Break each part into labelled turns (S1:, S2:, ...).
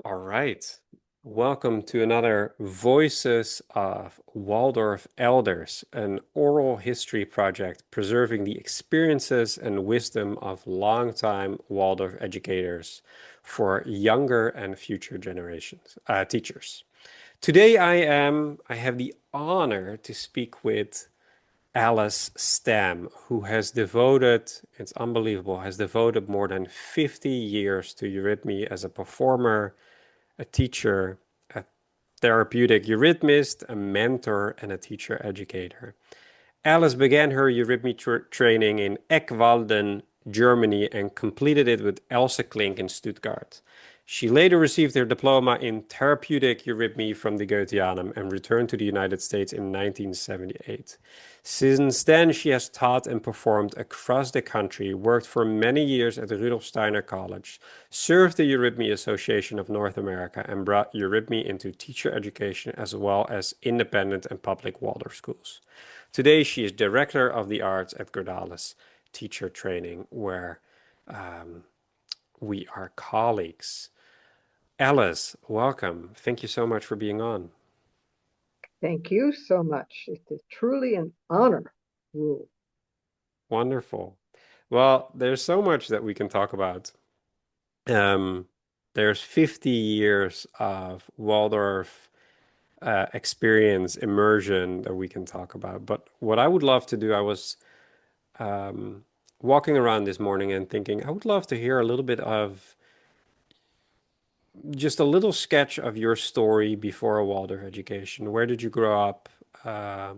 S1: All right. Welcome to another Voices of Waldorf Elders, an oral history project preserving the experiences and wisdom of longtime Waldorf educators for younger and future generations, teachers. Today I have the honor to speak with Alice Stamm, who has devoted, it's unbelievable, has devoted more than 50 years to Eurythmy as a performer, a teacher, a therapeutic eurythmist, a mentor, and a teacher educator. Alice began her eurythmy training in Eckwalden, Germany, and completed it with Else Klink in Stuttgart. She later received her diploma in therapeutic eurythmy from the Goetheanum and returned to the United States in 1978. Since then, she has taught and performed across the country, worked for many years at the Rudolf Steiner College, served the Eurythmy Association of North America, and brought eurythmy into teacher education as well as independent and public Waldorf schools. Today, she is Director of the Arts at Gerdales Teacher Training, where um, we are colleagues. Alice, welcome. Thank you so much for being on.
S2: Thank you so much. It is truly an honor, Rule.
S1: Wonderful. Well, there's so much that we can talk about. Um, there's 50 years of Waldorf experience, immersion that we can talk about. But what I would love to do, I was um, walking around this morning and thinking, I would love to hear a little bit of just a little sketch of your story before a Waldorf education. Where did you grow up? Uh,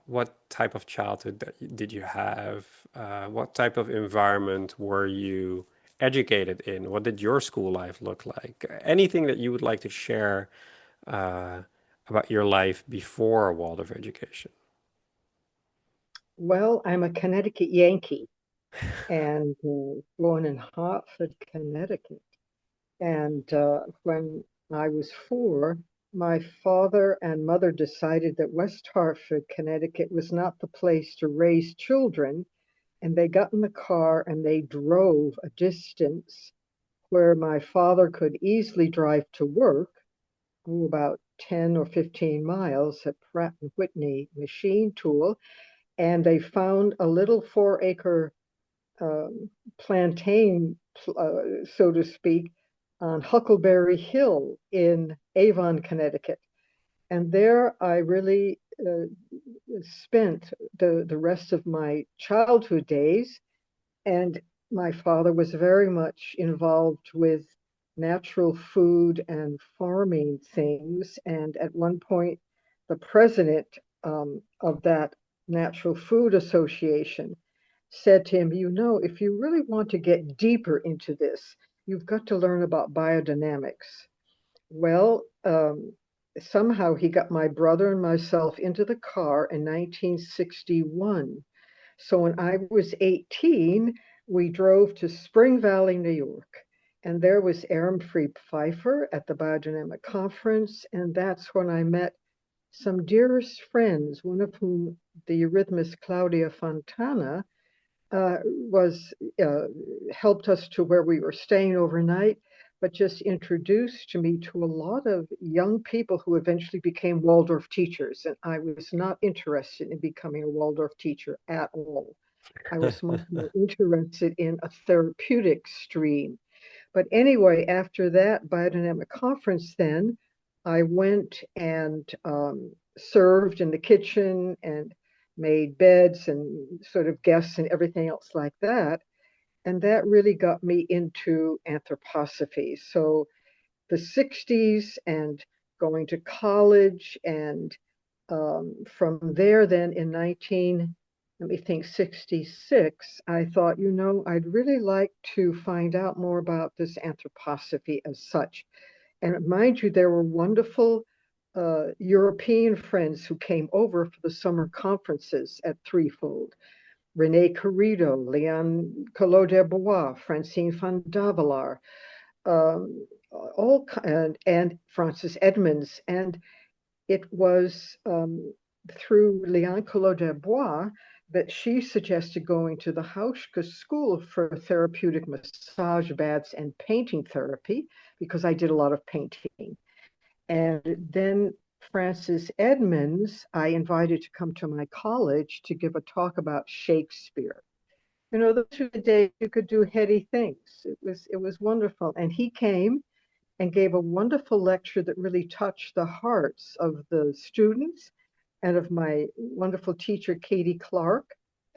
S1: what type of childhood did you have? What type of environment were you educated in? What did your school life look like? Anything that you would like to share uh, about your life before a Waldorf education?
S2: Well, I'm a Connecticut Yankee and born in Hartford, Connecticut. And when I was 4, my father and mother decided that West Hartford, Connecticut was not the place to raise children. And they got in the car and they drove a distance where my father could easily drive to work, about 10 or 15 miles at Pratt and Whitney Machine Tool, and they found a little 4-acre plantain, so to speak, on Huckleberry Hill in Avon, Connecticut. And there I really spent the rest of my childhood days. And my father was very much involved with natural food and farming things. And at one point, the president of that Natural Food Association said to him, "You know, if you really want to get deeper into this, you've got to learn about biodynamics." Well, somehow he got my brother and myself into the car in 1961. So when I was 18, we drove to Spring Valley, New York. And there was Aram Fried Pfeiffer at the Biodynamic Conference. And that's when I met some dearest friends, one of whom, the eurythmist Claudia Fontana, was helped us to where we were staying overnight, but just introduced me to a lot of young people who eventually became Waldorf teachers. And I was not interested in becoming a Waldorf teacher at all. I was much more interested in a therapeutic stream. But anyway, after that biodynamic conference, then I went and served in the kitchen and made beds and sort of guests and everything else like that. And that really got me into anthroposophy. So the 60s and going to college. And from there, then in 19, let me think, 66, I thought, I'd really like to find out more about this anthroposophy as such. And mind you, there were wonderful European friends who came over for the summer conferences at Threefold. Rene Carrido, Leon Collot d'Herbois, Francine van Davelaar, and Francis Edmonds. And it was through Leon Collot d'Herbois that she suggested going to the Hauschka School for Therapeutic Massage Baths and Painting Therapy because I did a lot of painting. And then Frances Edmonds, I invited to come to my college to give a talk about Shakespeare. You know, those were the days you could do heady things. It was wonderful. And he came and gave a wonderful lecture that really touched the hearts of the students and of my wonderful teacher, Katie Clark.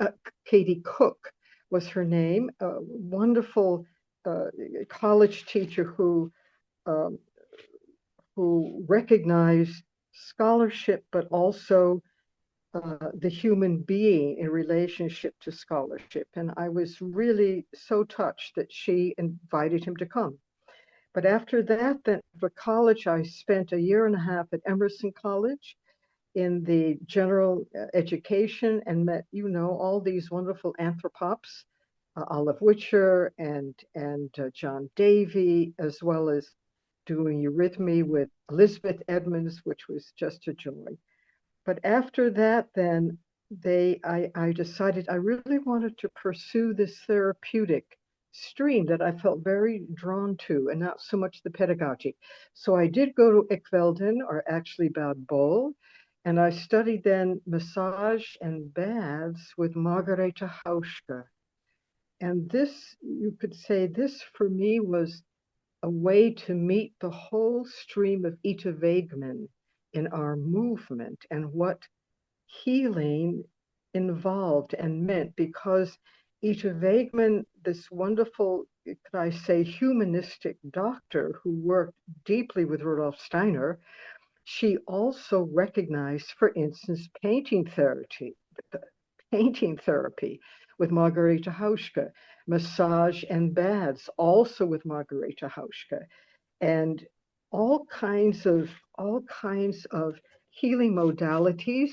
S2: Uh, Katie Cook was her name, a wonderful uh, college teacher um, who recognized scholarship, but also the human being in relationship to scholarship. And I was really so touched that she invited him to come. But after that, then for college, I spent a year and a half at Emerson College in the general education and met, you know, all these wonderful anthropops, Olive Witcher and John Davy, as well as doing Eurythmy with Elizabeth Edmonds, which was just a joy. But after that, then I decided I really wanted to pursue this therapeutic stream that I felt very drawn to, and not so much the pedagogy. So I did go to Ikvelden, or actually Bad Boll, and I studied then massage and baths with Margareta Hauschka. And this, you could say, this for me was a way to meet the whole stream of Ita Wegman in our movement and what healing involved and meant, because Ita Wegman, this wonderful, could I say, humanistic doctor who worked deeply with Rudolf Steiner, she also recognized, for instance, painting therapy with Margareta Hauschka, massage and baths also with Margareta Hauschka, and all kinds of healing modalities,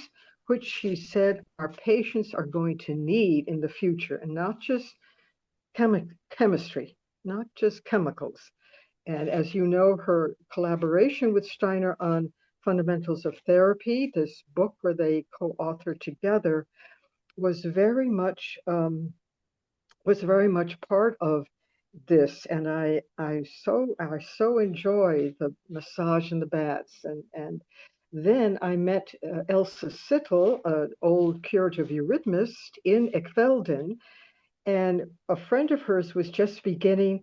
S2: which she said our patients are going to need in the future, and not just chemistry, not just chemicals. And as you know, her collaboration with Steiner on Fundamentals of Therapy, this book where they co-authored together, was very much part of this. And I so enjoy the massage and the baths. And then I met Elsa Sittel, an old curative eurythmist in Ekvelden, and a friend of hers was just beginning,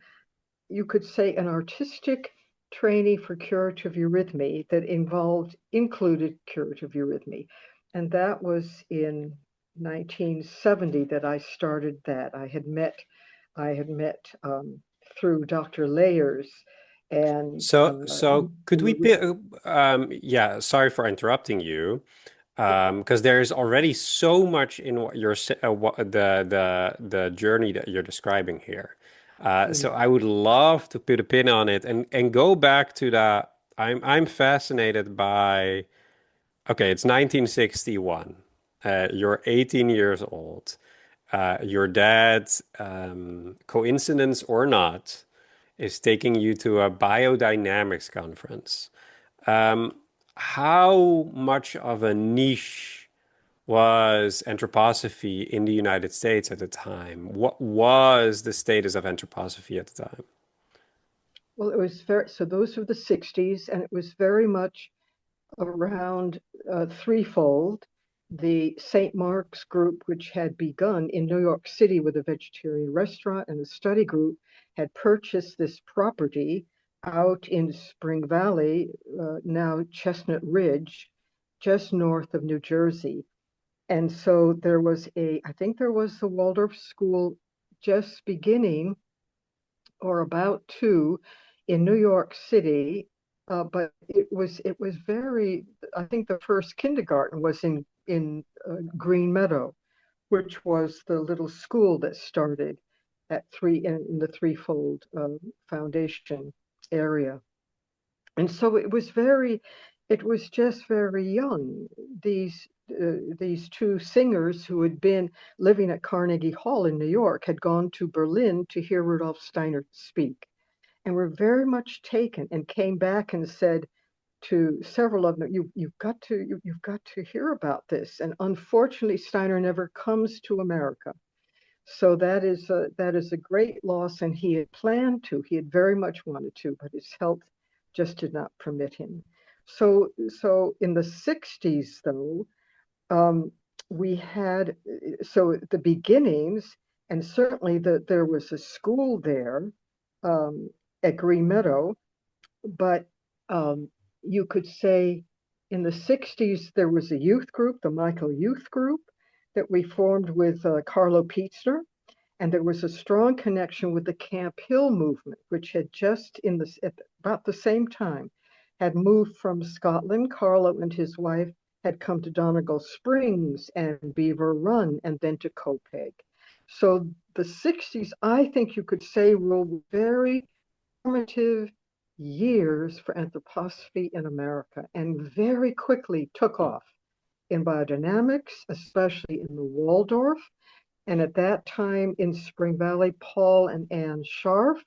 S2: you could say, an artistic training for curative eurythmy that included curative eurythmy. And that was in 1970 that I started that. I had met through Dr. Layers and
S1: So could we yeah, sorry for interrupting you. Because there is already so much in what the journey that you're describing here. So
S2: mm,
S1: I would love to put a pin on it and go back to the. I'm fascinated by. Okay, it's 1961. You're 18 years old. Your dad, coincidence or not, is taking you to a biodynamics conference. Um, how much of a niche was anthroposophy in the United States at the time? What was the status of anthroposophy at the time?
S2: well, it was very, so those were the 60s, and it was very much around threefold. The St. Mark's group, which had begun in New York City with a vegetarian restaurant, and the study group had purchased this property out in Spring Valley, now Chestnut Ridge, just north of New Jersey. And so I think there was the Waldorf School just beginning or about to in New York City, but it was very. I think the first kindergarten was in Green Meadow, which was the little school that started at in the threefold foundation area. And so it was just very young. These two singers who had been living at Carnegie Hall in New York had gone to Berlin to hear Rudolf Steiner speak, and were very much taken, and came back and said, to several of them, you've got to hear about this. And unfortunately, Steiner never comes to America. So that is a great loss, and he had planned to. He had very much wanted to, but his health just did not permit him. So in the 60s, though, um, we had the beginnings, and certainly there was a school there um, at Green Meadow, but um, you could say in the 60s there was a youth group, the Michael Youth Group, that we formed with Carlo Pietzner, and there was a strong connection with the Camp Hill movement, which had just at about the same time had moved from Scotland. Carlo and his wife had come to Donegal Springs and Beaver Run and then to Copiague. So the 60s, I think you could say, were very formative years for anthroposophy in America and very quickly took off in biodynamics, especially in the Waldorf. And at that time in Spring Valley, Paul and Ann Scharf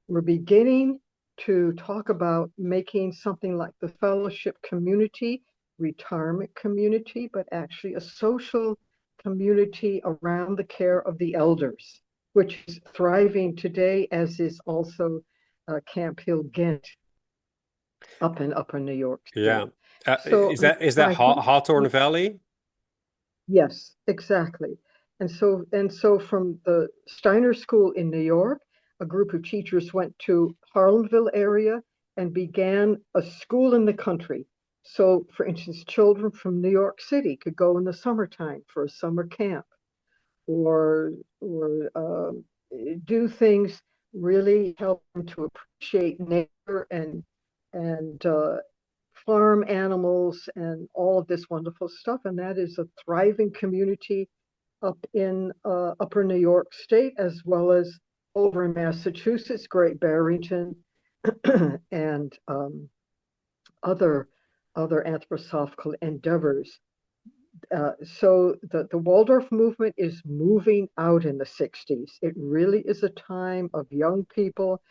S2: were beginning to talk about making something like the fellowship community, retirement community, but actually a social community around the care of the elders, which is thriving today, as is also Camp Hill Ghent up in Upper New York
S1: Yeah.
S2: State. So
S1: Is that
S2: I hope,
S1: Hawthorne Valley?
S2: yes, exactly. And so from the Steiner School in New York, a group of teachers went to Harlemville area and began a school in the country. So, for instance, children from New York City could go in the summertime for a summer camp, or do things really help them to appreciate nature and farm animals and all of this wonderful stuff. And that is a thriving community up in Upper New York State, as well as over in Massachusetts, Great Barrington, and other other anthroposophical endeavors. So the Waldorf movement is moving out in the 60s. It really is a time of young people,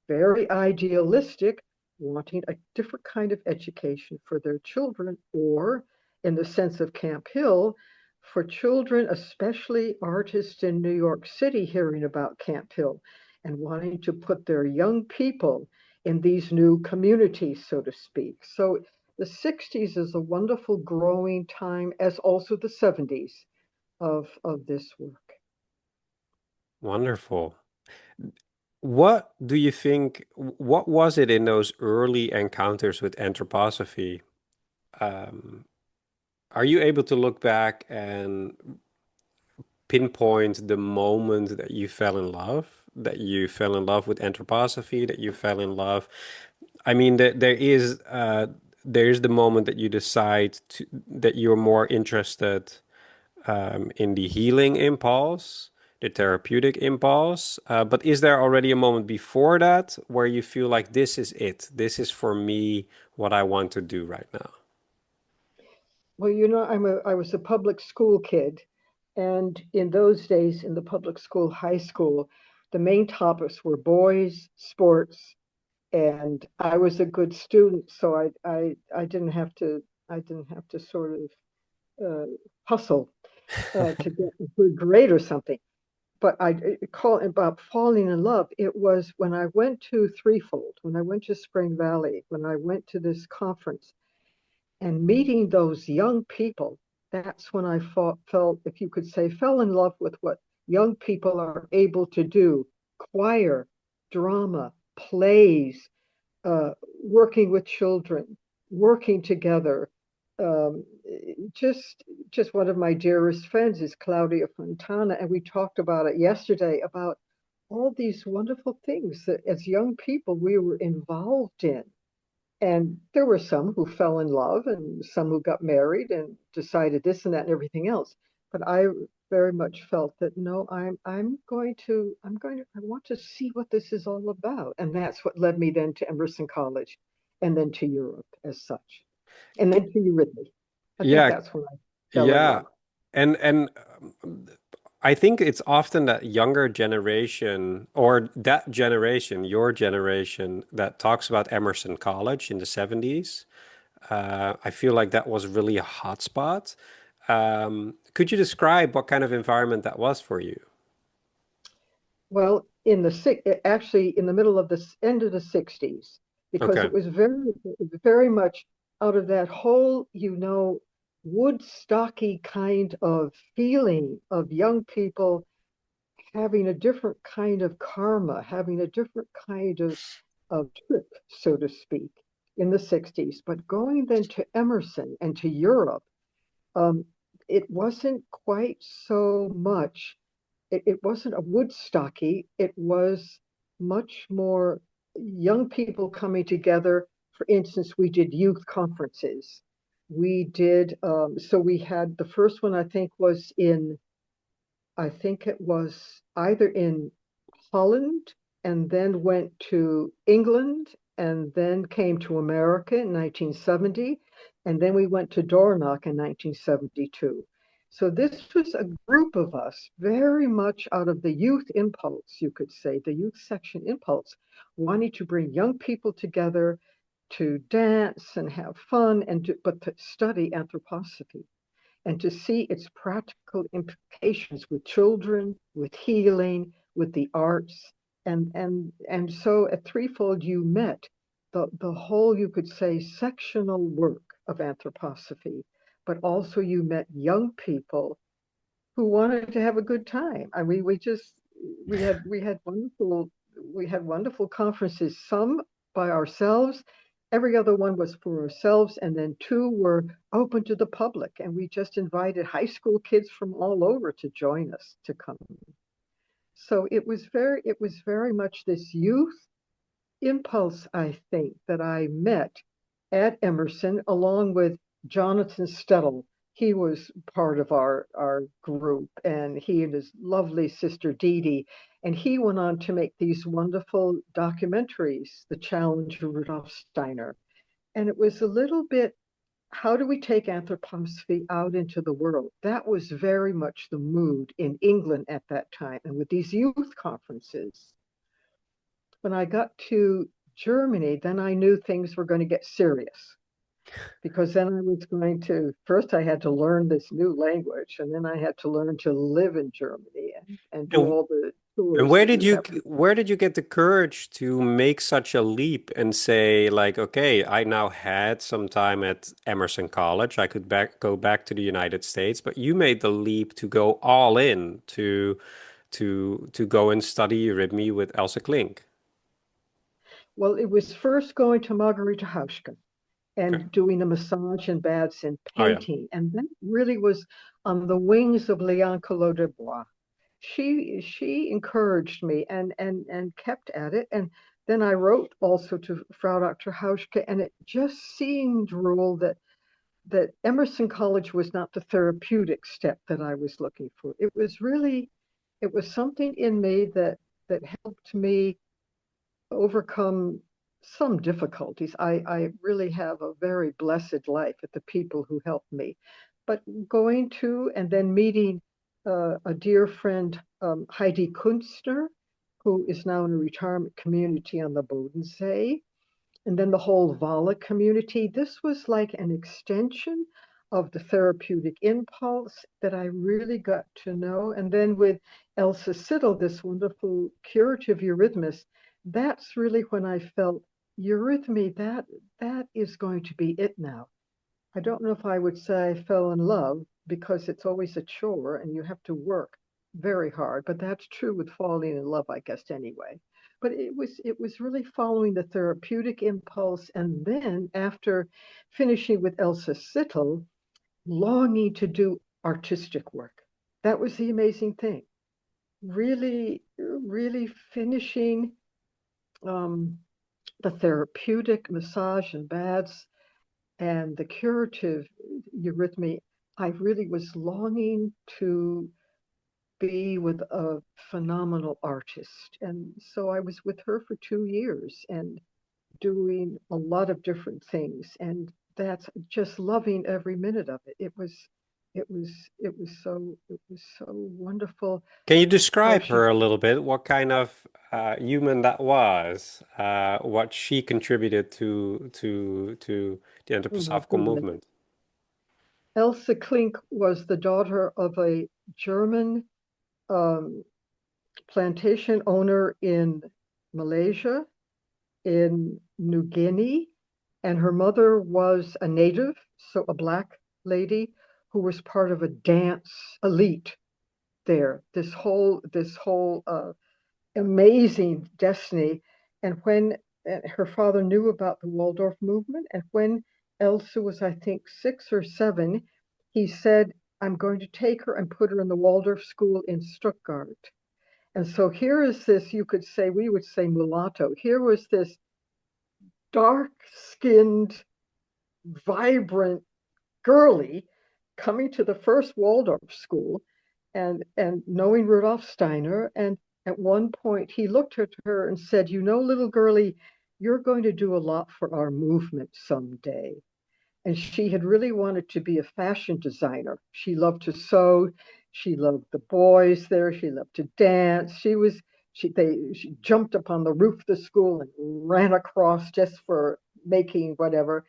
S2: very idealistic, wanting a different kind of education for their children, or in the sense of Camp Hill, for children, especially artists in New York City, hearing about Camp Hill and wanting to put their young people in these new communities, so to speak. So the 60s is a wonderful growing time, as also the 70s of this work.
S1: Wonderful. What do you think, what was it in those early encounters with anthroposophy? Um, are you able to look back and pinpoint the moment that you fell in love, that you fell in love with anthroposophy, that you fell in love? I mean, there is the moment that you decide that you're more interested in the healing impulse, the therapeutic impulse. But is there already a moment before that where you feel like this is it? This is for me what I want to do right now.
S2: Well, I was a public school kid, and in those days, in the public school, high school, the main topics were boys, sports, and I was a good student, so I didn't have to sort of uh, hustle to get a good grade or something. But I call about falling in love. It was when I went to Threefold, when I went to Spring Valley, when I went to this conference and meeting those young people. That's when I felt, if you could say, fell in love with what young people are able to do: choir, drama, plays, uh, working with children, working together. Um, just, just one of my dearest friends is Claudia Fontana, and we talked about it yesterday about all these wonderful things that as young people we were involved in. And there were some who fell in love and some who got married and decided this and that and everything else. But I very much felt that no, I want to see what this is all about. And that's what led me then to Emerson College and then to Europe as such. And then to Eurythmy. I think
S1: Yeah,
S2: that's when I fell in
S1: yeah.
S2: love.
S1: And I think it's often that younger generation or that generation, your generation, that talks about Emerson College in the 70s. I feel like that was really a hot spot. Could you describe what kind of environment that was for you?
S2: Well, actually in the middle of the end of the 60s, because
S1: Okay.
S2: it was very much out of that whole, Woodstocky kind of feeling of young people having a different kind of karma, having a different kind of trip, so to speak, in the 60s. But going then to Emerson and to Europe, um, it wasn't quite so much it wasn't a Woodstocky. It was much more young people coming together. For instance, we did youth conferences. So we had the first one, I think it was either in Holland and then went to England and then came to America in 1970. And then we went to Dornoch in 1972. So this was a group of us, very much out of the youth impulse, you could say, the youth section impulse, wanting to bring young people together to dance and have fun but to study anthroposophy and to see its practical implications with children, with healing, with the arts. And so at Threefold you met the whole, you could say, sectional work of anthroposophy, but also you met young people who wanted to have a good time. I mean, we had wonderful conferences, some by ourselves. Every other one was for ourselves, and then two were open to the public. And we just invited high school kids from all over to join us to come. So it was very much this youth impulse, I think, that I met at Emerson, along with Jonathan Stettel. He was part of our group, and he and his lovely sister Dee Dee. And he went on to make these wonderful documentaries, The Challenge of Rudolf Steiner. And it was a little bit, how do we take anthroposophy out into the world? That was very much the mood in England at that time. And with these youth conferences, when I got to Germany, then I knew things were going to get serious because then I was going to, first I had to learn this new language, and then I had to learn to live in Germany and do
S1: And
S2: all the
S1: And
S2: tours that you have to.
S1: where did you get the courage to make such a leap and say like, okay, I now had some time at Emerson College. I could go back to the United States, but you made the leap to go all in to go and study Eurythmy with Elsa Klink.
S2: Well, it was first going to Margarita Hauschka
S1: Okay.
S2: and doing a massage and baths and
S1: Oh yeah.
S2: painting. And that really was on the wings of Leon Collot de Bois. She encouraged me and kept at it. And then I wrote also to Frau Dr. Hauschka, and it just seemed, Rule, that Emerson College was not the therapeutic step that I was looking for. It was something in me that helped me overcome some difficulties. I really have a very blessed life at the people who helped me. But going to and then meeting a dear friend, Heidi Kunstner, who is now in a retirement community on the Bodensee, and then the whole Vala community. This was like an extension of the therapeutic impulse that I really got to know. And then with Elsa Siddle, this wonderful curative eurythmist, that's really when I felt eurythmy, that is going to be it now. I don't know if I would say I fell in love because it's always a chore and you have to work very hard, but that's true with falling in love, I guess, anyway. But it was really following the therapeutic impulse, and then after finishing with Elsa Sittel, longing to do artistic work. That was the amazing thing. Really, really finishing um, the therapeutic massage and baths and the curative eurythmy. I really was longing to be with a phenomenal artist. And so I was with her for 2 years and doing a lot of different things. And that's just loving every minute of it. it was so wonderful.
S1: Can you
S2: How
S1: describe
S2: she
S1: her a little bit? What kind of human that was? What she contributed to the
S2: Oh my
S1: anthroposophical
S2: goodness.
S1: movement?
S2: Elsa Klink was the daughter of a German um, plantation owner in Malaysia, in New Guinea, and her mother was a native, so a black lady who was part of a dance elite there. This whole amazing destiny. And when her father knew about the Waldorf movement, and when Elsa was, I think, 6 or 7, he said, I'm going to take her and put her in the Waldorf school in Stuttgart. And so here is this, you could say, we would say mulatto. Here was this dark skinned, vibrant girly coming to the first Waldorf school and knowing Rudolf Steiner. And at one point, he looked at her and said, you know, little girlie, you're going to do a lot for our movement someday. And she had really wanted to be a fashion designer. She loved to sew. She loved the boys there. She loved to dance. She jumped up on the roof of the school and ran across just for making whatever.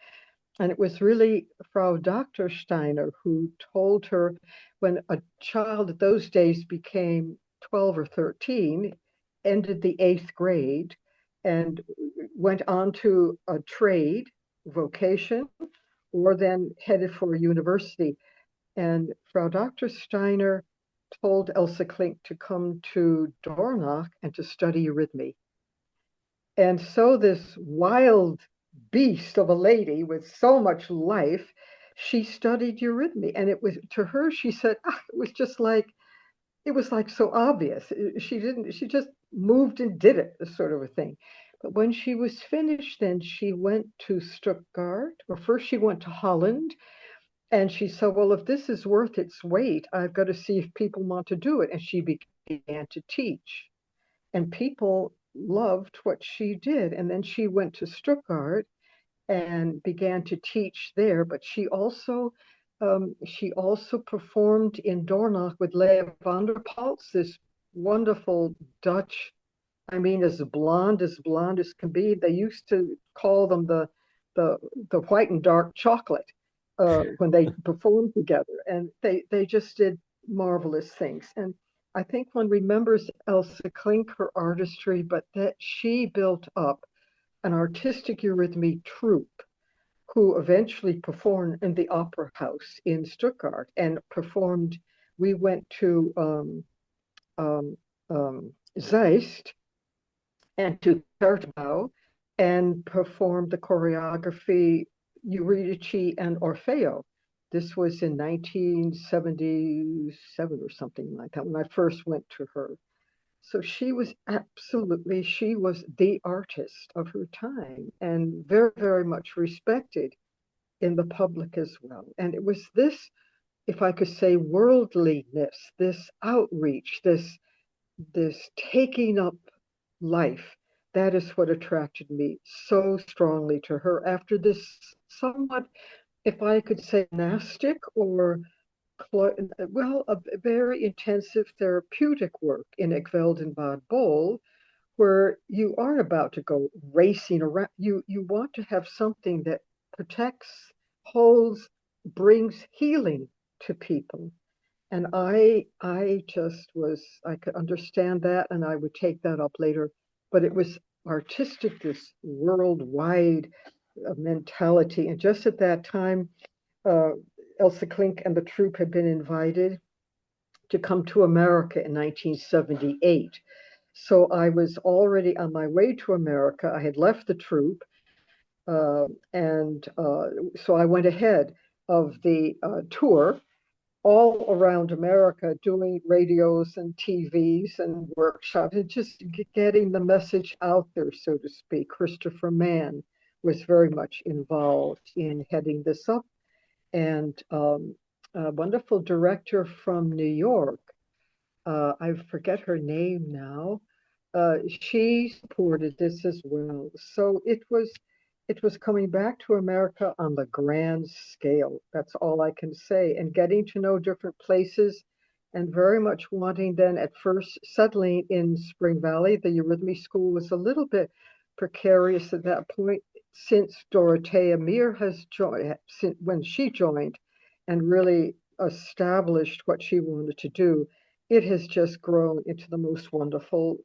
S2: And it was really Frau Dr. Steiner who told her when a child at those days became 12 or 13, ended the 8th grade, and went on to a trade, vocation, or then headed for a university. And Frau Dr. Steiner told Elsa Klink to come to Dornach and to study eurythmy. And so this wild beast of a lady with so much life, she studied eurythmy. And it was to her, she said, it was just like, it was like so obvious. She just moved and did it, this sort of a thing. But when she was finished, then she went to Stuttgart, or first she went to Holland, and she said, well, if this is worth its weight, I've got to see if people want to do it. And she began to teach, and people loved what she did. And then she went to Stuttgart and began to teach there. But she also performed in Dornach with Leah van der Pals, this wonderful Dutch. I mean, as blonde as can be. They used to call them the the white and dark chocolate when they performed together, and they just did marvelous things. And I think one remembers Elsa Klink, her artistry, but that she built up an artistic eurythmy troupe who eventually performed in the Opera House in Stuttgart and performed. We went to um, Zeist and to Cartbau and performed the choreography Eurydice and Orfeo. This was in 1977 or something like that when I first went to her. So she was the artist of her time and very, very much respected in the public as well. And it was this, if I could say, worldliness, this outreach, this taking up life. That is what attracted me so strongly to her after this somewhat, if I could say, monastic or well, a very intensive therapeutic work in Ekveld and Bad Boll, where you aren't about to go racing around. You want to have something that protects, holds, brings healing to people. And I just was, I could understand that and I would take that up later. But it was artistic, this worldwide mentality. And just at that time, uh, Elsa Klink and the troupe had been invited to come to America in 1978. So I was already on my way to America. I had left the troupe, and so I went ahead of the tour all around America doing radios and TVs and workshops and just getting the message out there, so to speak. Christopher Mann was very much involved in heading this up, and a wonderful director from New York. I forget her name now. She supported this as well. So it was coming back to America on the grand scale. That's all I can say. And getting to know different places and very much wanting then at first settling in Spring Valley. The Eurythmy School was a little bit precarious at that point since Dorothea Meir has joined, when she joined and really established what she wanted to do. It has just grown into the most wonderful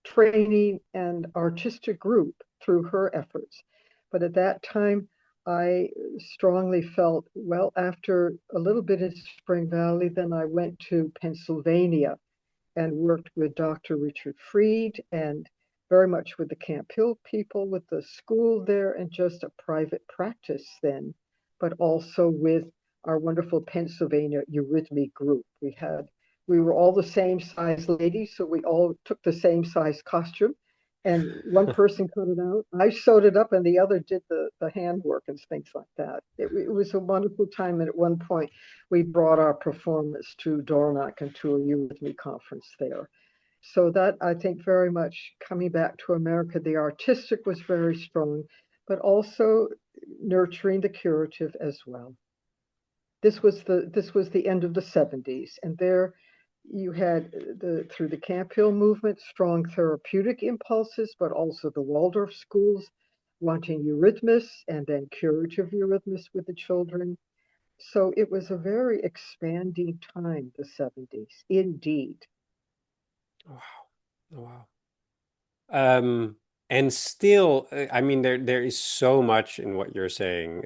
S2: training and artistic group through her efforts. But at that time, I strongly felt, well, after a little bit in Spring Valley, then I went to Pennsylvania and worked with Dr. Richard Freed and very much with the Camp Hill people, with the school there, and just a private practice then, but also with our wonderful Pennsylvania Eurythmy group. We were all the same size ladies, so we all took the same size costume. And one person cut it out. I sewed it up, and the other did the handwork and things like that. It was a wonderful time. And at one point, we brought our performance to Dornoch and to a Eurythmy conference there. So that I think very much coming back to America, the artistic was very strong, but also nurturing the curative as well. This was the end of the 70s, and there you had the through the Camp Hill movement strong therapeutic impulses, but also the Waldorf schools wanting eurythmists and then curative eurythmists with the children. So it was a very expanding time, the 70s, indeed.
S1: Wow. Wow. Um, and still, I mean, there is so much in what you're saying.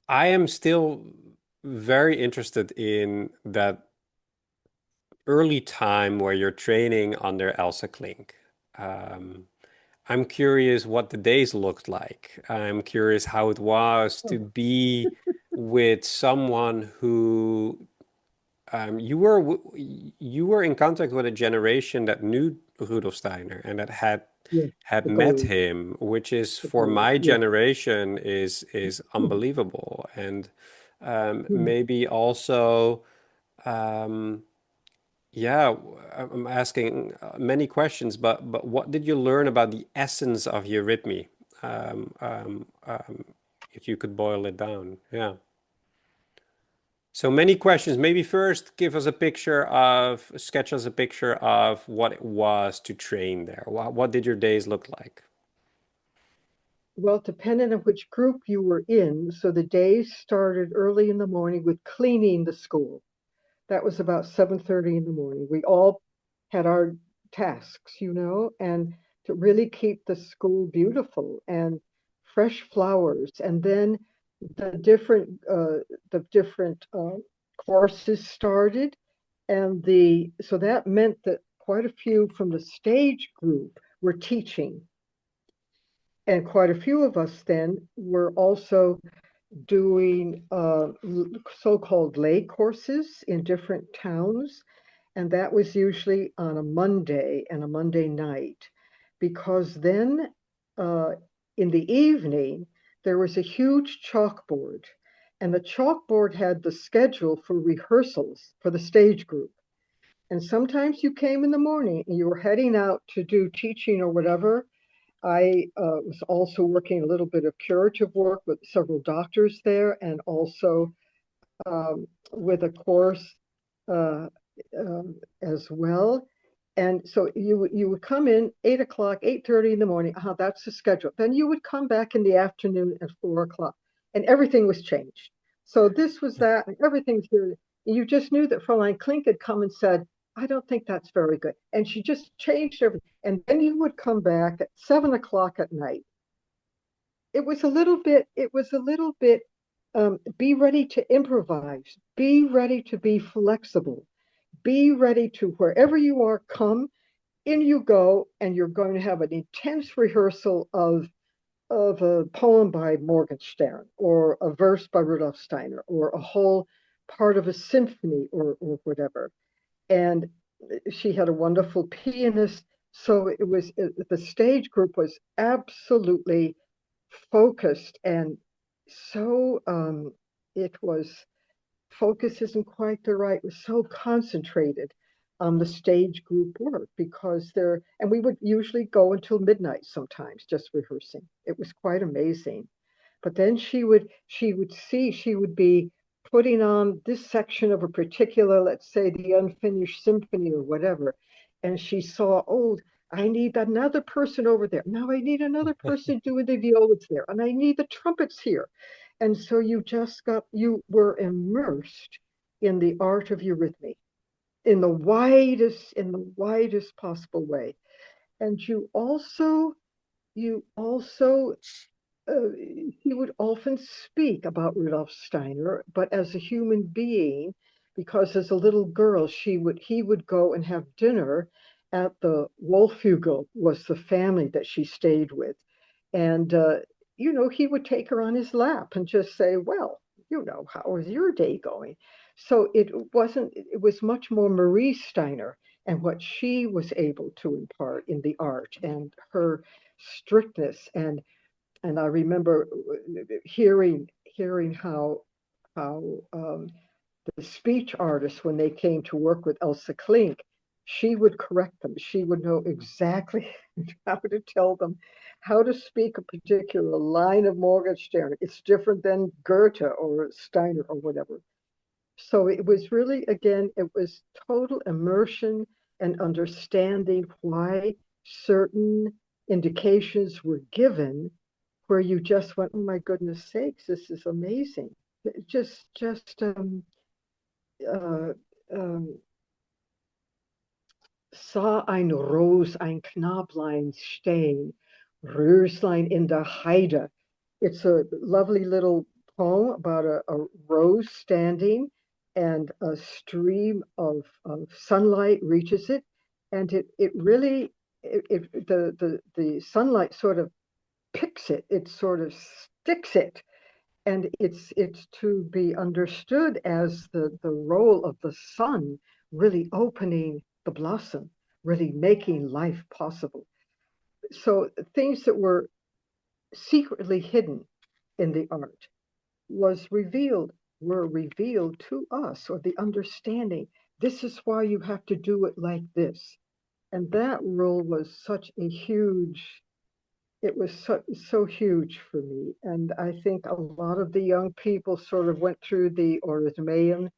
S1: I am still very interested in that early time where you're training under Elsa Klink. Um, I'm curious what the days looked like. I'm curious how it was to
S2: Oh,
S1: be with someone who you were in contact with a generation that knew Rudolf Steiner and that
S2: yes,
S1: had
S2: the
S1: met
S2: gold,
S1: him, which is
S2: the
S1: for
S2: gold,
S1: my
S2: yes.
S1: generation is unbelievable. And
S2: Mhm.
S1: maybe also um, yeah, I'm asking many questions, but what did you learn about the essence of eurythmy? Um, um, um, if you could boil it down, yeah. So many questions. Maybe first give us a picture of, sketch us a picture of what it was to train there. What did your days look like?
S2: Well, depending on which group you were in, so the days started early in the morning with cleaning the school. That was about 7:30 in the morning. We all had our tasks, and to really keep the school beautiful and fresh flowers. And then the different courses started, and the so that meant that quite a few from the stage group were teaching, and quite a few of us then were also doing so-called lay courses in different towns, and that was usually on a Monday and a Monday night, because then uh, in the evening there was a huge chalkboard, and the chalkboard had the schedule for rehearsals for the stage group. And sometimes you came in the morning and you were heading out to do teaching or whatever. I was also working a little bit of curative work with several doctors there, and also with a course uh, as well. And so you would come in 8 o'clock, 8:30 in the morning. That's the schedule. Then you would come back in the afternoon at 4 o'clock, and everything was changed. So this was that, and everything's here. You just knew that Fräulein Klink had come and said, "I don't think that's very good," and she just changed everything. And then you would come back at 7 o'clock at night. It was a little bit, be ready to improvise, be ready to be flexible, be ready to wherever you are, come, in you go, and you're going to have an intense rehearsal of a poem by Morgenstern, or a verse by Rudolf Steiner, or a whole part of a symphony, or whatever. And she had a wonderful pianist. So the stage group was absolutely focused, and so it was focus isn't quite the right, it was so concentrated. on the stage group work because they're, and we would usually go until midnight sometimes just rehearsing. It was quite amazing. But then she would be putting on this section of a particular, let's say the unfinished symphony or whatever, and she saw, oh, I need another person over there. Now I need another person doing the violas there, and I need the trumpets here. And so you were immersed in the art of eurythmy in the widest possible way. And you also he would often speak about Rudolf Steiner, but as a human being, because as a little girl, he would go and have dinner at the Wolfhügel was the family that she stayed with, and he would take her on his lap and just say, "Well, how is your day going?" So it wasn't. It was much more Marie Steiner and what she was able to impart in the art and her strictness and I remember hearing how the speech artists, when they came to work with Elsa Klink, she would correct them. She would know exactly how to tell them how to speak a particular line of Morgenstern. It's different than Goethe or Steiner or whatever. So it was really, again, it was total immersion and understanding why certain indications were given where you just went, oh my goodness sakes, this is amazing. Just uh, um, sah ein Ros, ein Knablein stehen, Röslein in der Heide. It's a lovely little poem about a rose standing and a stream of sunlight reaches it. And it really, the sunlight sort of picks it, it sort of sticks it and it's to be understood as the role of the sun really opening the blossom, really making life possible. So things that were secretly hidden in the art was revealed were revealed to us, or the understanding this is why you have to do it like this. And that role was such a huge it was so huge for me. And I think a lot of the young people sort of went through the Eurythmian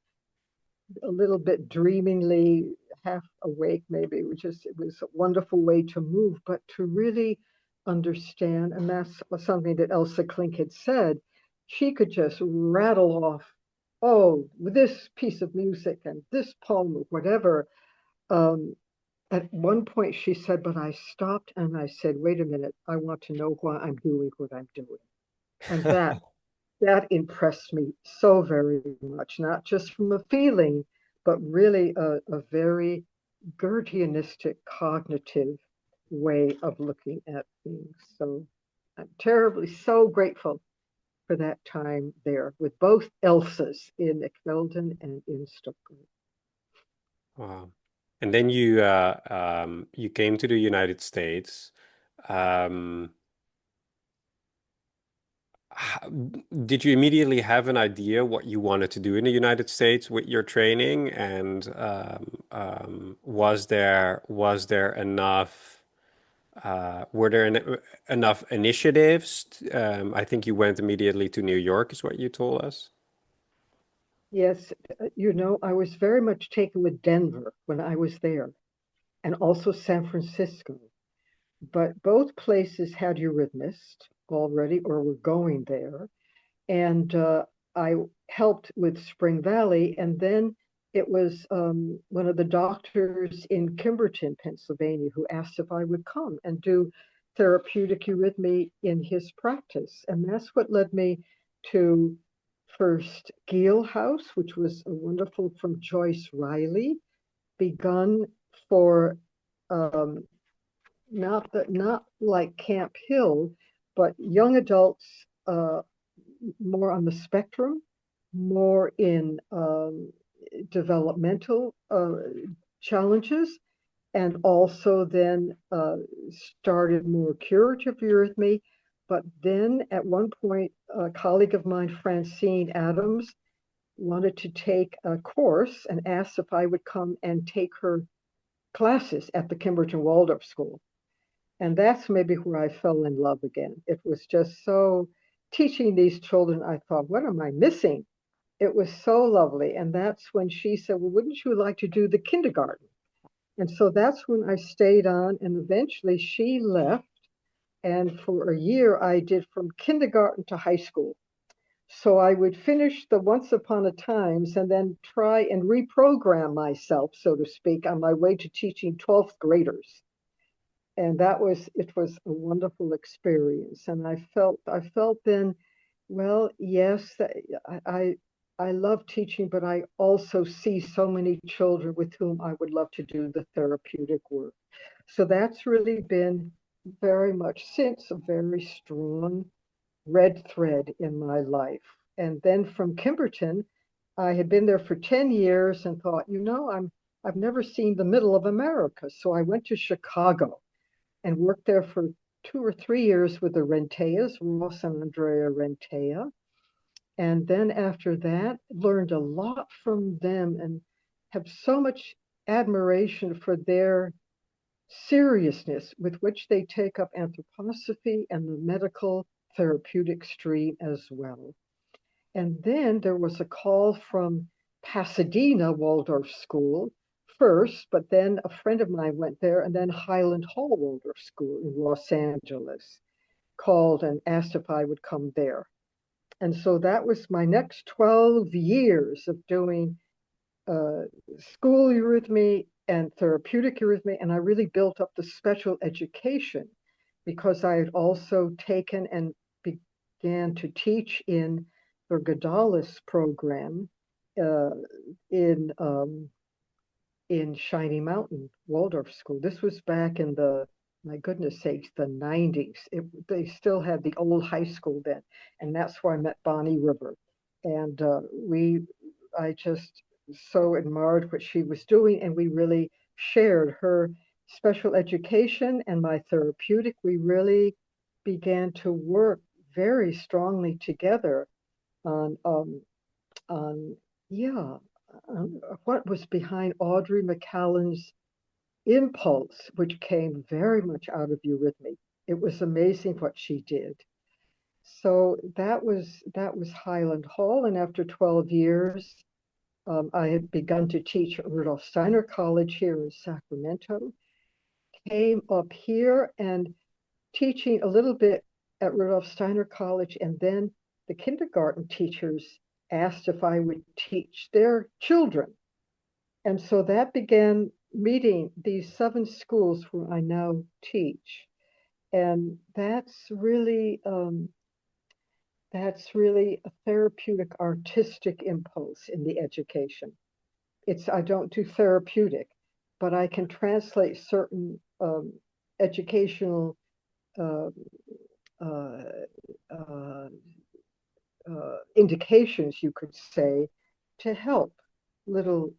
S2: a little bit dreamingly, half awake maybe. It was a wonderful way to move, but to really understand, and that's something that Elsa Klink had said, she could just rattle off, oh, this piece of music and this poem or whatever. Um, at one point, she said, but I stopped and I said, wait a minute, I want to know why I'm doing what I'm doing. And that impressed me so very much, not just from a feeling, but really a very Goetheanistic cognitive way of looking at things. So I'm terribly so grateful for that time there with both Elsas in Ekvelden and in Stockholm.
S1: Wow. And then you came to the United States. Um, did you immediately have an idea what you wanted to do in the United States with your training? And was there enough were there enough initiatives? I think you went immediately to New York, is what you told us.
S2: Yes, I was very much taken with Denver when I was there, and also San Francisco. But both places had eurythmists already or were going there. And I helped with Spring Valley. And then it was one of the doctors in Kimberton, Pennsylvania, who asked if I would come and do therapeutic eurythmy in his practice. And that's what led me to first Giel House, which was a wonderful from Joyce Riley, begun for um, not like Camp Hill, but young adults more on the spectrum, more in developmental challenges, and also then started more curative eurythmy. But then at one point, a colleague of mine, Francine Adams, wanted to take a course and asked if I would come and take her classes at the Kimberton Waldorf School. And that's maybe where I fell in love again. It was just so teaching these children, I thought, what am I missing? It was so lovely. And that's when she said, well, wouldn't you like to do the kindergarten? And so that's when I stayed on. And eventually she left. And for a year, I did from kindergarten to high school. So I would finish the Once Upon a Times and then try and reprogram myself, so to speak, on my way to teaching 12th graders. And it was a wonderful experience. And I felt then, well, yes, I love teaching, but I also see so many children with whom I would love to do the therapeutic work. So that's really been very much since a very strong red thread in my life. And then from Kimberton, I had been there for 10 years and thought, I've never seen the middle of America. So I went to Chicago and worked there for 2 or 3 years with the Renteas, Ross and Andrea Rentea. And then after that, learned a lot from them and have so much admiration for their seriousness with which they take up anthroposophy and the medical therapeutic stream as well. And then there was a call from Pasadena Waldorf School first, but then a friend of mine went there, and then Highland Hall Waldorf School in Los Angeles called and asked if I would come there. And so that was my next 12 years of doing uh, school eurythmy and therapeutic eurythmy. And I really built up the special education because I had also taken and began to teach in the Gadalis program uh, in in Shiny Mountain Waldorf School. This was back in my goodness sakes, the 90s. They still had the old high school then, and that's where I met Bonnie River. And I just so admired what she was doing, and we really shared her special education and my therapeutic. We really began to work very strongly together on on yeah what was behind Audrey McCallan's impulse, which came very much out of Eurythmy. It was amazing what she did. So that was Highland Hall, and after 12 years, I had begun to teach at Rudolph Steiner College here in Sacramento. Came up here and teaching a little bit at Rudolph Steiner College, and then the kindergarten teachers asked if I would teach their children. And so that began meeting these 7 schools where I now teach. And that's really a therapeutic artistic impulse in the education. I don't do therapeutic, but I can translate certain educational uh, uh, uh, indications, you could say, to help little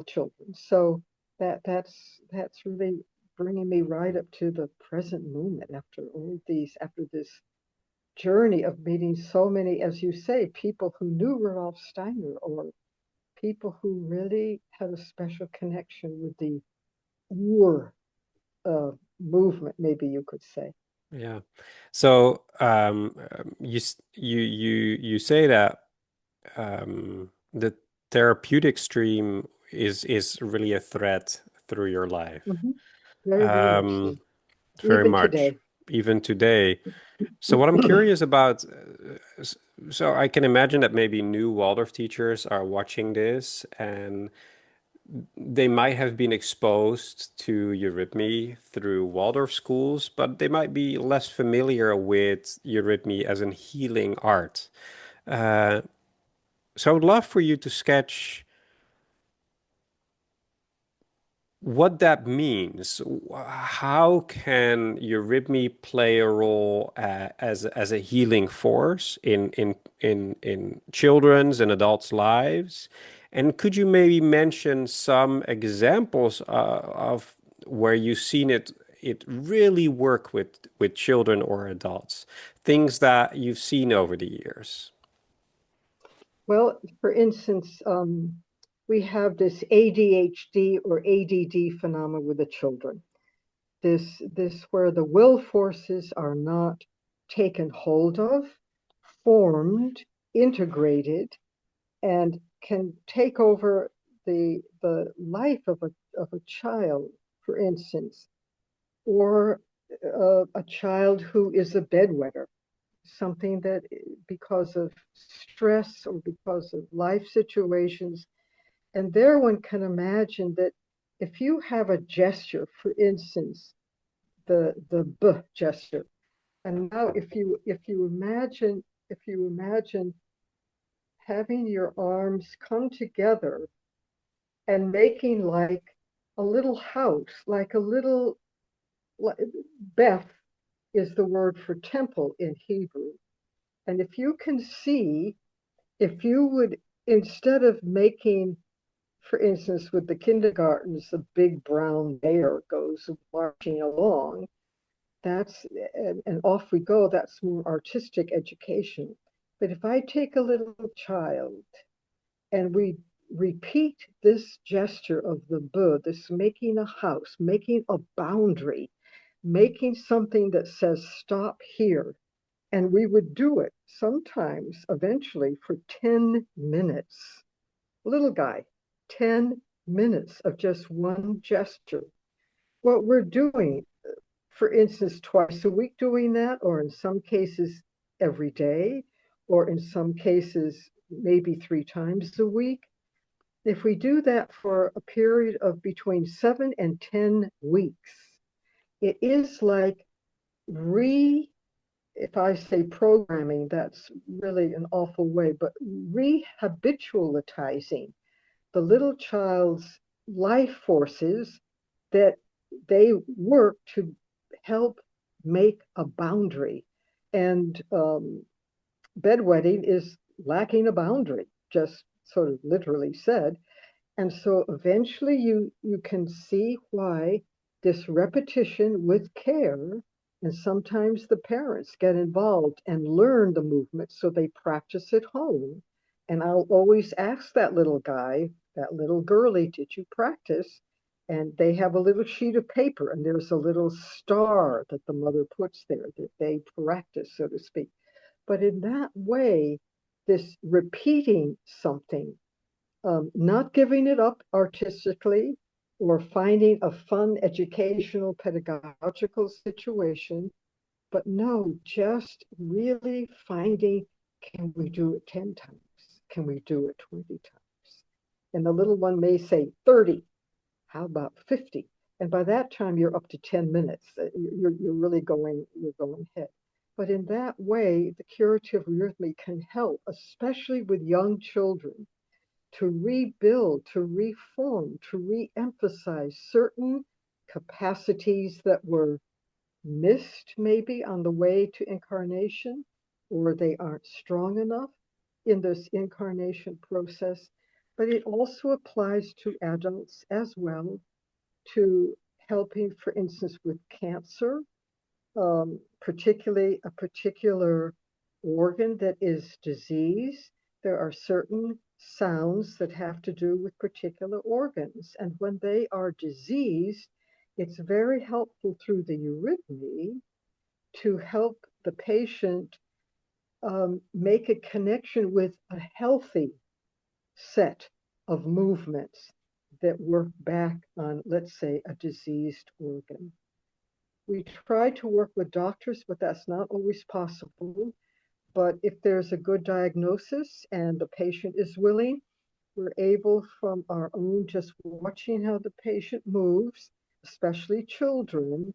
S2: children. So that's really bringing me right up to the present moment after this journey of meeting so many, as you say, people who knew Rudolf Steiner or people who really had a special connection with the war uh, movement, maybe you could say.
S1: Yeah. So you say that the therapeutic stream is really a thread through your life.
S2: Mhm. Very, very much
S1: Um,
S2: so.
S1: very
S2: Even
S1: much,
S2: today.
S1: even today. So what I'm curious about, so I can imagine that maybe new Waldorf teachers are watching this and they might have been exposed to eurythmy through Waldorf schools, but they might be less familiar with eurythmy as a healing art. Uh, so I would love for you to sketch what that means. How can eurythmy play a role as a healing force in children's and adults' lives? And could you maybe mention some examples of where you've seen it really work with children or adults? Things that you've seen over the years.
S2: Well, for instance, we have this ADHD or ADD phenomenon with the children. This where the will forces are not taken hold of, formed, integrated, and can take over the life of a child, for instance, or a child who is a bedwetter, something that because of stress or because of life situations. And there one can imagine that if you have a gesture, for instance, the B gesture, and now if you imagine having your arms come together and making like a little house, like a little Beth is the word for temple in Hebrew. And if you can see, if you would, instead of making, for instance, with the kindergartens, the big brown bear goes marching along, that's, and off we go, that's more artistic education. But if I take a little child and we repeat this gesture of the Buddha, this making a house, making a boundary, making something that says stop here, and we would do it sometimes eventually for 10 minutes. Little guy, 10 minutes of just one gesture. What we're doing, for instance, twice a week doing that, or in some cases every day, or in some cases maybe 3 times a week. If we do that for a period of between 7 and 10 weeks, it is like re if I say programming, that's really an awful way, but rehabitualizing the little child's life forces that they work to help make a boundary. And bedwetting is lacking a boundary, just sort of literally said. And so eventually you can see why this repetition with care, and sometimes the parents get involved and learn the movement so they practice at home. And I'll always ask that little guy, that little girlie, did you practice? And they have a little sheet of paper and there's a little star that the mother puts there that they practice, so to speak. But in that way, this repeating something, not giving it up artistically or finding a fun educational pedagogical situation, but no, just really finding, can we do it 10 times? Can we do it 20 times? And the little one may say 30. How about 50? And by that time, you're up to 10 minutes. You're really you're going ahead. But in that way, the curative eurythmy can help, especially with young children, to rebuild, to reform, to re-emphasize certain capacities that were missed maybe on the way to incarnation, or they aren't strong enough in this incarnation process. But it also applies to adults as well, to helping, for instance, with cancer, particularly a particular organ that is diseased. There are certain sounds that have to do with particular organs. And when they are diseased, it's very helpful through the eurythmy to help the patient make a connection with a healthy set of movements that work back on, let's say, a diseased organ. We try to work with doctors, but that's not always possible. But if there's a good diagnosis and the patient is willing, we're able from our own just watching how the patient moves, especially children.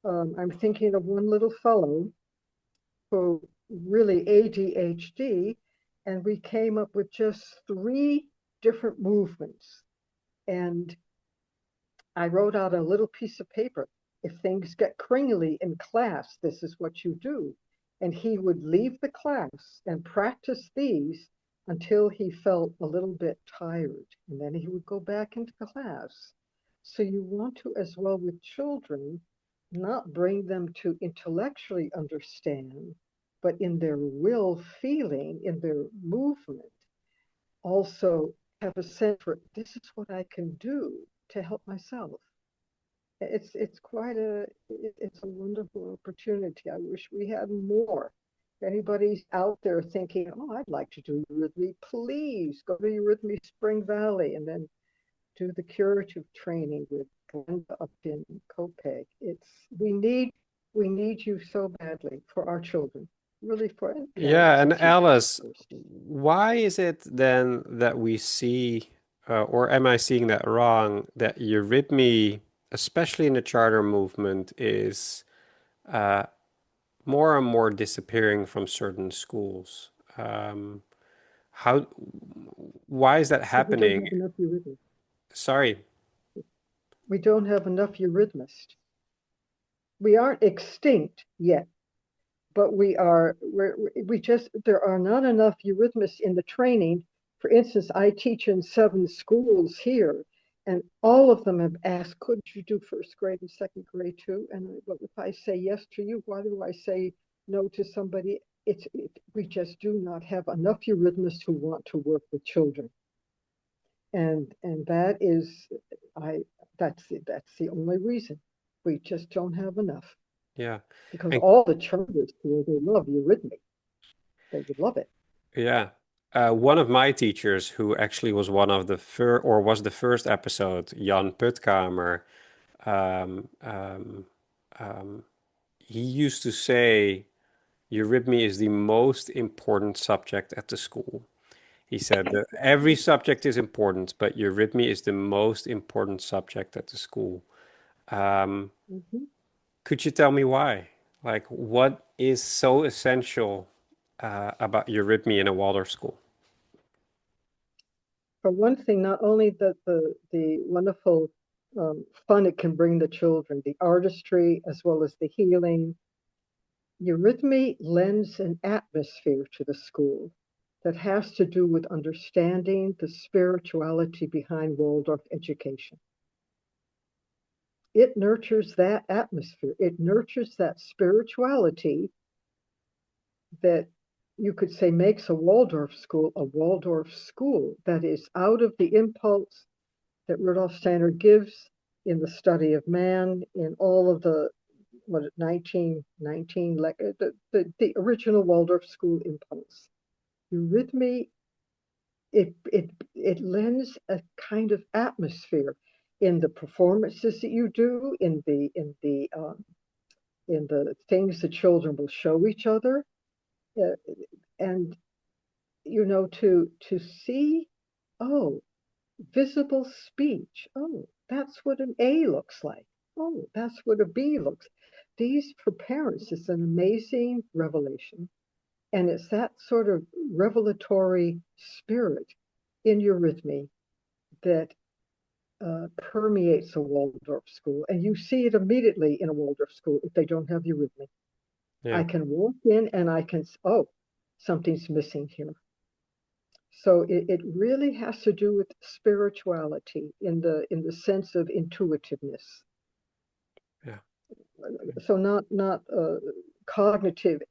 S2: I'm thinking of one little fellow who really ADHD, and we came up with just 3 different movements. And I wrote out a little piece of paper. If things get cringly in class, this is what you do. And he would leave the class and practice these until he felt a little bit tired. And then he would go back into class. So you want to, as well with children, not bring them to intellectually understand, but in their will feeling, in their movement. also have a sense for this is what I can do to help myself. It's quite it's a wonderful opportunity. I wish we had more. If anybody's out there thinking, oh, I'd like to do Eurythmy, please go to Eurythmy Spring Valley and then do the curative training with Glenda up in Copeg. It's we need you so badly for our children, really for
S1: Yeah,
S2: parents
S1: and
S2: and teachers
S1: Alice,
S2: first.
S1: why is it then that we see, or am I seeing that wrong, that eurythmy, especially in the charter movement, is uh, more and more disappearing from certain schools? Um, how, why is that
S2: Because we don't
S1: happening?
S2: have enough eurythmists.
S1: Sorry.
S2: We don't have enough eurythmists. We aren't extinct yet, but we just there are not enough eurythmists in the training. For instance, I teach in 7 schools here, and all of them have asked, could you do first grade and second grade too? And well, if I say yes to you, why do I say no to somebody? We just do not have enough eurythmists who want to work with children, and that is I that's the only reason. We just don't have enough
S1: Yeah.
S2: because
S1: And
S2: all the charter schools they love eurythmy. They would love it.
S1: yeah. One of my teachers, who actually was one of the first, or was the first episode, Jan Putkamer, um, um, um, he used to say eurythmy is the most important subject at the school. He said that every subject is important, but eurythmy is the most important subject at the school. Um,
S2: Mhm.
S1: could you tell me why? Like, what is so essential about eurythmy in a Waldorf school?
S2: For one thing, not only the wonderful fun it can bring the children, the artistry as well as the healing, eurythmy lends an atmosphere to the school that has to do with understanding the spirituality behind Waldorf education. It nurtures that atmosphere. It nurtures that spirituality that you could say makes a Waldorf school that is out of the impulse that Rudolf Steiner gives in the study of man, in all of the what 1919 the original Waldorf school impulse. Eurythmy it lends a kind of atmosphere in the performances that you do, in the things the children will show each other, uh, and to see, oh, visible speech. Oh, that's what an A looks like. Oh, that's what a B looks. These for parents is an amazing revelation. And it's that sort of revelatory spirit in eurythmy that permeates a Waldorf school. And you see it immediately in a Waldorf school if they don't have eurythmy. I
S1: Yeah,
S2: can walk in and I can, oh, something's missing here. So it really has to do with spirituality in the sense of intuitiveness.
S1: yeah,
S2: So not cognitive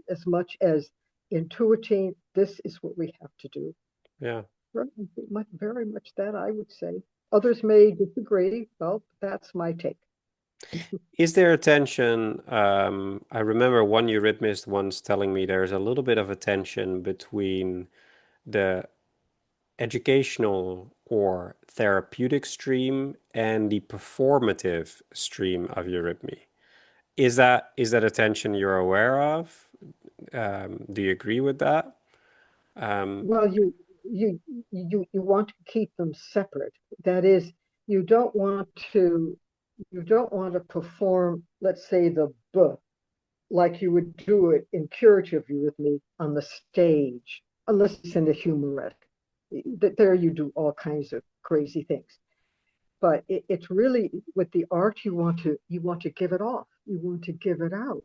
S2: as much as intuiting. This is what we have to do.
S1: yeah.
S2: Very much that I would say. Others may disagree. Well, that's my take.
S1: Is there a tension? I remember one eurythmist once telling me there's a little bit of a tension between the educational or therapeutic stream and the performative stream of eurythmy. Is that a tension you're aware of? Do you agree with that? Um,
S2: Well, you you want to keep them separate. That is, you don't want to you don't want to perform, let's say, the B like you would do it in curative eurythmy on the stage, unless it's in the humoretic. There you do all kinds of crazy things. But it's really with the art you want to give it off. You want to give it out.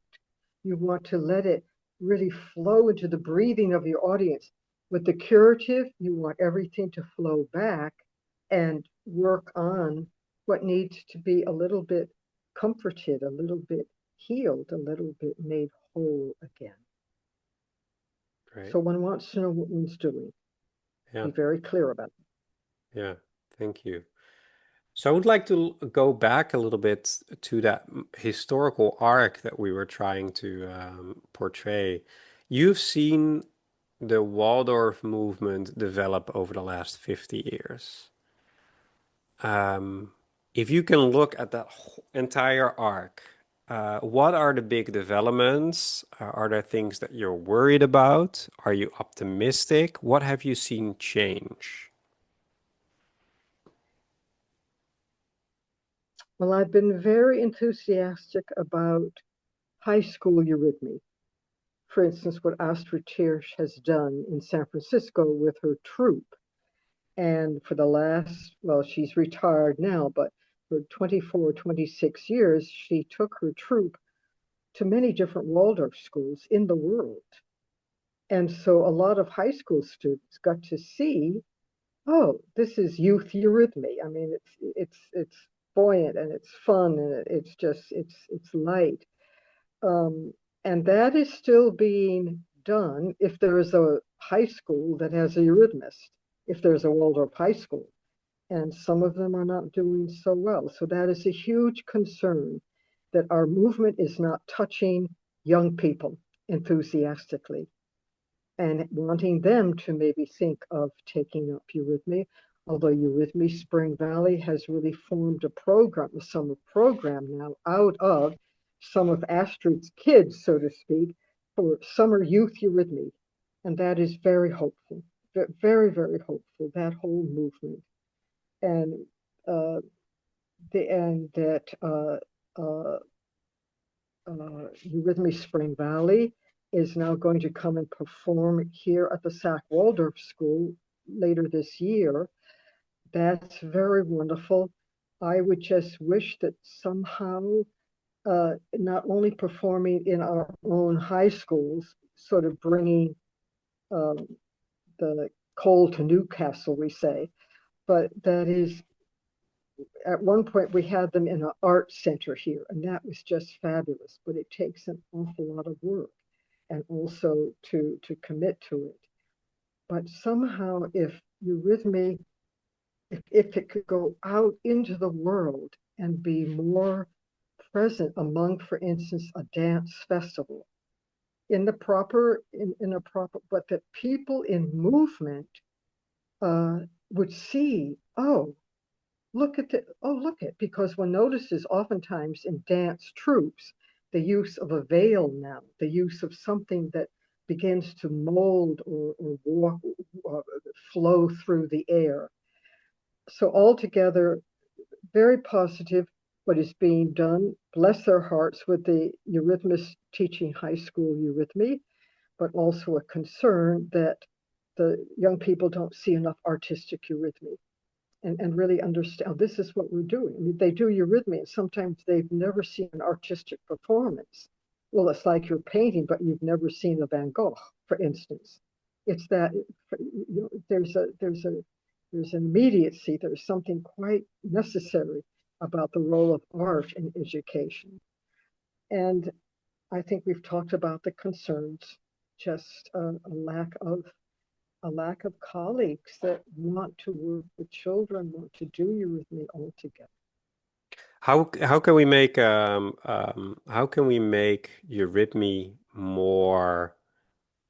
S2: You want to let it really flow into the breathing of your audience. With the curative, you want everything to flow back and work on what needs to be a little bit comforted, a little bit healed, a little bit made whole again.
S1: right.
S2: So one wants to know what one's doing.
S1: Yeah.
S2: Be very clear about it.
S1: Yeah. Thank you. So I would like to go back a little bit to that historical arc that we were trying to portray. You've seen the Waldorf movement develop over the last 50 years. Um, if you can look at that entire arc, what are the big developments? Are there things that you're worried about? Are you optimistic? What have you seen change?
S2: Well, I've been very enthusiastic about high school eurythmy. For instance, what Astrid Tirsch has done in San Francisco with her troupe. And for the last, well, she's retired now, but for 24, 26 years, she took her troupe to many different Waldorf schools in the world. And so a lot of high school students got to see, oh, this is youth eurythmy. I mean, it's buoyant and it's fun and it's just it's light. Um, and that is still being done if there is a high school that has a eurythmist, if there's a Waldorf high school. And some of them are not doing so well. So that is a huge concern that our movement is not touching young people enthusiastically and wanting them to maybe think of taking up Eurythmy. Although Eurythmy Spring Valley has really formed a program, a summer program now out of some of Astrid's kids, so to speak, for summer youth Eurythmy. And that is very hopeful, very, very hopeful, that whole movement. And uh, that uh, Eurythmy Spring Valley is now going to come and perform here at the Sac Waldorf School later this year. That's very wonderful. I would just wish that somehow, not only performing in our own high schools, sort of bringing um, the coal to Newcastle, we say, but that is at one point we had them in an art center here, and that was just fabulous. But it takes an awful lot of work, and also to commit to it. But somehow, if Eurythmy, if it could go out into the world and be more present among, for instance, a dance festival in a proper, but that people in movement uh, would see, oh, look at, because one notices oftentimes in dance troupes the use of a veil now, the use of something that begins to mold or walk, uh, flow through the air. So altogether, very positive what is being done. Bless their hearts with the eurythmists teaching high school eurythmy, but also a concern that the young people don't see enough artistic eurythmy and really understand, oh, this is what we're doing. I mean, they do eurythmy, and sometimes they've never seen an artistic performance. Well, it's like you're painting, but you've never seen a Van Gogh, for instance. It's that there's an immediacy. There's something quite necessary about the role of art in education. And I think we've talked about the concerns, just a lack of colleagues that want to work with children, want to do eurythmy altogether.
S1: How can we make how can we make Eurythmy more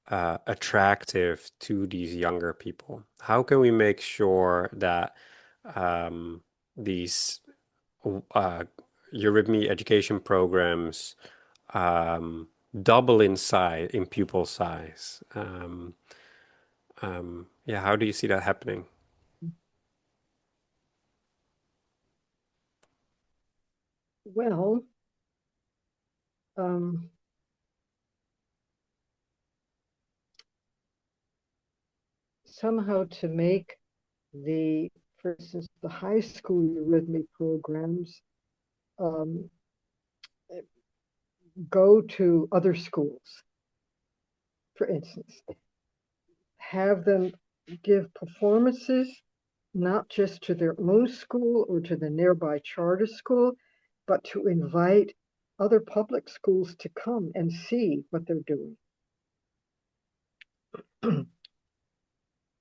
S1: attractive to these younger people? How can we make sure that these uh, Eurythmy education programs um, double in size, in pupil size? Yeah, how do you see that happening?
S2: Well, um, somehow to make for instance, the high school eurythmy programs um, go to other schools, for instance, have them give performances not just to their own school or to the nearby charter school, but to invite other public schools to come and see what they're doing.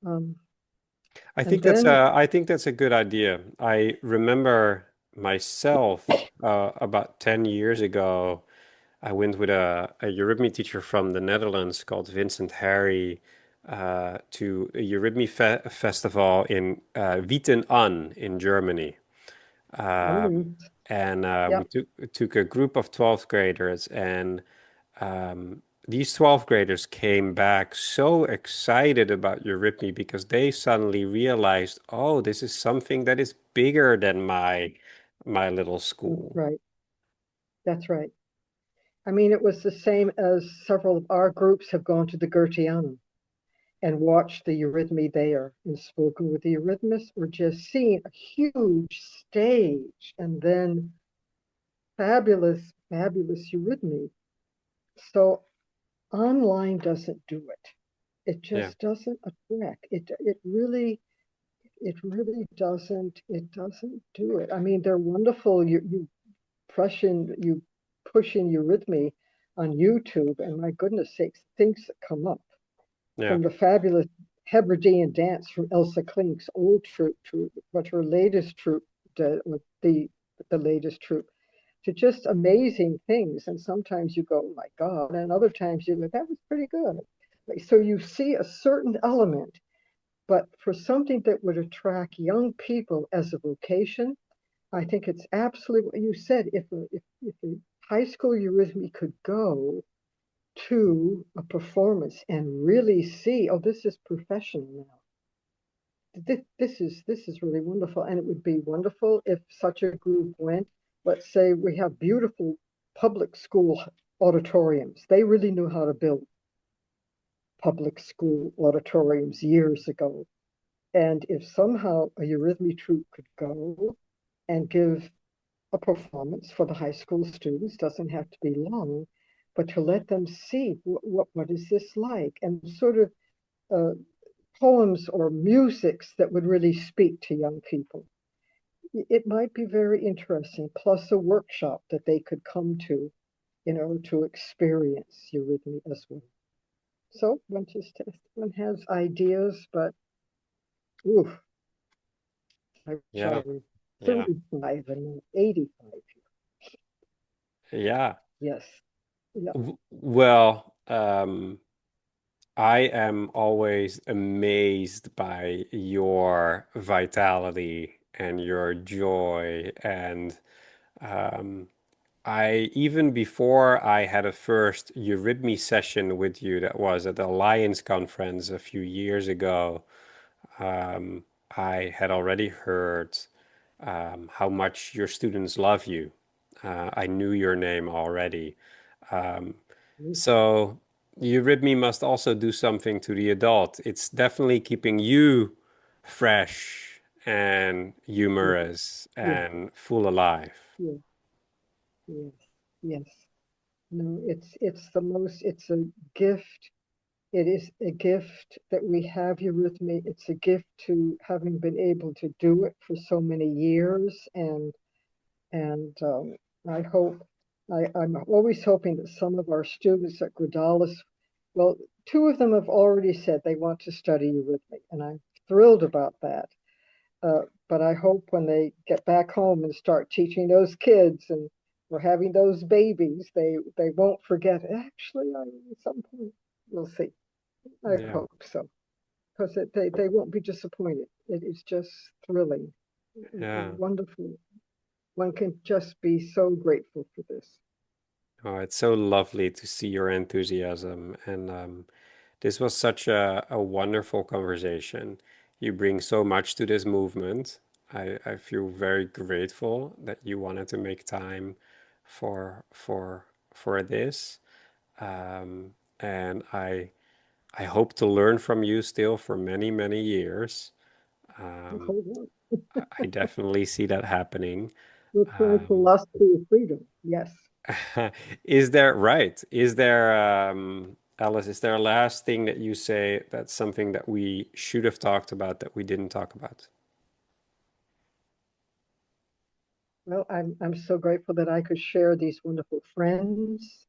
S2: um, And then,
S1: I think that's a good idea. I remember myself about 10 years ago, I went with a Eurythmy teacher from the Netherlands called Vincent Harry to a Eurythmy festival in Wieten an in Germany. Um,
S2: mm,
S1: and we
S2: yep,
S1: took a group of 12th graders, and these 12th graders came back so excited about Eurythmy because they suddenly realized, oh, this is something that is bigger than my little
S2: that's
S1: school.
S2: right. That's right. I mean, it was the same as several of our groups have gone to the Goetheanum and watched the Eurythmy there and spoken with the Eurythmists or just seen a huge stage and then fabulous, fabulous Eurythmy. So online doesn't do it. It
S1: Yeah,
S2: just doesn't attract. It really doesn't do it. I mean, they're wonderful. You push in Eurythmy on YouTube, and my goodness sakes, things that come up
S1: yeah,
S2: from the fabulous Hebridean dance from Elsa Klink's old troupe to what her latest troupe did, with the latest troupe, to just amazing things. And sometimes you go, oh my God, and other times you go, that was pretty good. So you see a certain element, but for something that would attract young people as a vocation, I think it's absolutely what you said. If a high school Eurythmy could go to a performance and really see, oh, this is professional now. This is really wonderful, and it would be wonderful if such a group went. Let's say we have beautiful public school auditoriums. They really knew how to build public school auditoriums years ago. And if somehow a Eurythmy troupe could go and give a performance for the high school students, doesn't have to be long, but to let them see what is this like, and sort of uh, poems or musics that would really speak to young people. It might be very interesting, plus a workshop that they could come to in order to experience Eurythmy as well. So one has ideas, but oof, I wish I
S1: yeah,
S2: were
S1: yeah,
S2: 35 and 85.
S1: yeah.
S2: Yes, yeah.
S1: Well, I am always amazed by your vitality and your joy. And um, I, even before I had a first Eurythmy session with you, that was at the Alliance conference a few years ago, um, I had already heard how much your students love you. I knew your name already. Um, so Eurythmy must also do something to the adult. It's definitely keeping you fresh and
S2: Yeah,
S1: humorous
S2: yeah,
S1: and full alive.
S2: yeah, yes, yes. No, it's a gift. It is a gift that we have you with me. It's a gift to having been able to do it for so many years, and I hope I'm always hoping that some of our students at Gradalis, well, two of them have already said they want to study you with me, and I'm thrilled about that. But I hope when they get back home and start teaching those kids and or having those babies, they won't forget. Actually, at some point, we'll see. I
S1: Yeah,
S2: hope so, because they won't be disappointed. It is just thrilling,
S1: yeah.
S2: wonderful. One can just be so grateful for this.
S1: Oh, it's so lovely to see your enthusiasm. And this was such a wonderful conversation. You bring so much to this movement. I feel very grateful that you wanted to make time for for this. And I hope to learn from you still for many, many years. Um,
S2: Hold on.
S1: I definitely see that happening.
S2: We'll try
S1: Um,
S2: philosophy of freedom. Yes.
S1: is there right? Is there, Alice, is there a last thing that you say that's something that we should have talked about that we didn't talk about?
S2: Well, I'm so grateful that I could share these wonderful friends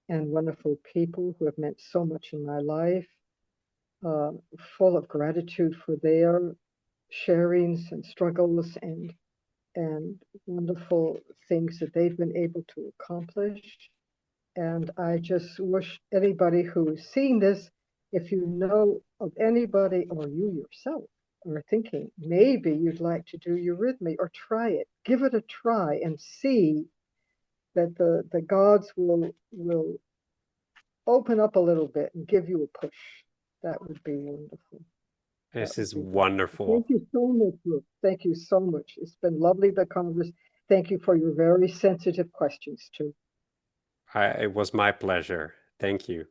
S2: and wonderful people who have meant so much in my life. Uh, Full of gratitude for their sharings and struggles and wonderful things that they've been able to accomplish. And I just wish anybody who's seeing this, if you know of anybody or you yourself are thinking maybe you'd like to do Eurythmy or try it, give it a try and see that the gods will open up a little bit and give you a push. That would be wonderful. That
S1: This
S2: would
S1: is
S2: be wonderful.
S1: wonderful.
S2: Thank you so much, Ruth. Thank you so much. It's been lovely to converse. Thank you for your very sensitive questions too.
S1: It was my pleasure. Thank you.